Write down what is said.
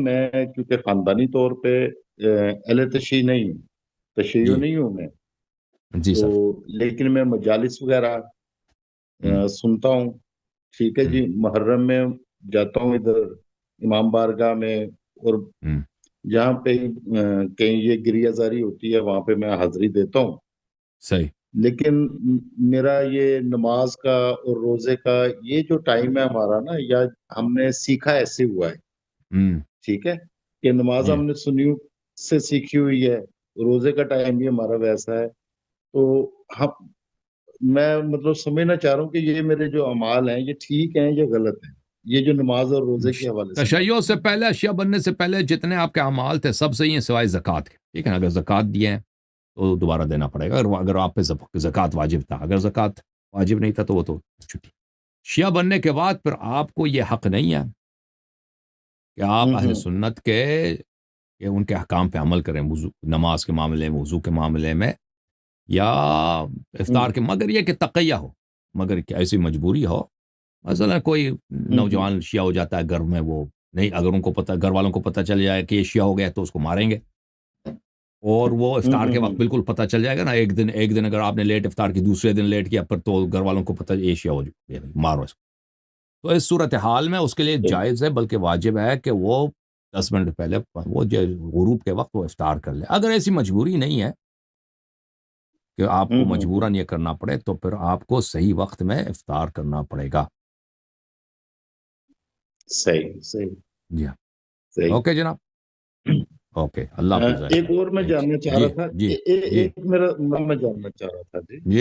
मैं क्योंकि ख़ानदानी तौर पे अहले तशय्युह नहीं हूँ, तशय्युह जी। नहीं हूँ मैं, जी सर। तो लेकिन मैं मजालिस वग़ैरह हुँ, सुनता हूँ, ठीक है हुँ, जी। मुहर्रम में जाता हूँ इधर इमाम बारगाह में, और हुँ, जहाँ पे कहीं ये गिरियाज़ारी होती है, वहाँ पे मैं हाज़िरी देता हूँ। सही। लेकिन मेरा ये नमाज का और रोज़े का ये जो टाइम है हमारा ना, या हमने सीखा ऐसे हुआ है, हुँ, ठीक है? कि नमाज़ जी। हमने सुन्नियों से सीखी हुई है, रोज़े का टाइम भी हमारा वैसा है। तो हम मैं मतलब समझना चाह रहा हूँ कि ये मेरे जो अमाल हैं, ये ठीक हैं या गलत हैं? ये जो नमाज़ और रोज़े के हवाले से बात तशय्युह कर से रहा हूँ। पहले, अशिया बनने से पहले जितने आपके अमाल थे सब सही हैं सिवाय ज़कात के, ठीक है ना? अगर ज़कात दिए हैं तो दोबारा देना पड़ेगा। अगर अगर आप पे ज़कात वाजिब था, अगर ज़कात वाजिब नहीं था तो वो तो छुट्टी। शिया बनने के बाद फिर आपको ये हक नहीं है कि हुँ, आप अहले हुँ। सुन्नत के उनके अहकाम पे अमल करें, वुज़ू नमाज के मामले में, वुज़ू के मामले में या हुँ, इफ्तार के, मगर ये कि तक़िया हो, मगर कि ऐसी मजबूरी हो, मसलन कोई हुँ, हुँ। नौजवान शिया हो जाता है घर में, वो नहीं, अगर उनको पता, घर वालों को पता चल जाए कि ये शिया हो गया तो उसको मारेंगे, और वो हुँ, इफ्तार हुँ, के वक्त हुँ। बिल्कुल पता चल जाएगा ना, एक दिन अगर आपने लेट इफ्तार की, दूसरे दिन लेट किया, फिर तो घर वालों को पता, ये शिया हो गया, मारो इसको। तो इस सूरत हाल में उसके लिए सही। जायज़ है, बल्कि वाजिब है कि वो 10 मिनट पहले वो जो गुरूब के वक्त वो इफ्तार कर ले। अगर ऐसी मजबूरी नहीं है कि हुँ, आपको हुँ, हुँ। मजबूरन ये करना पड़े, तो फिर आपको सही वक्त में इफ्तार करना पड़ेगा। सही, सही, जी हाँ। सही। ओके जनाब। ओके, अल्लाह हाफ़िज़। एक और मैं थैंक्स। जानना चाह रहा जी, था, जी, ए ए जी, एक मेरा मैं जानना चाह रहा था जी। जी।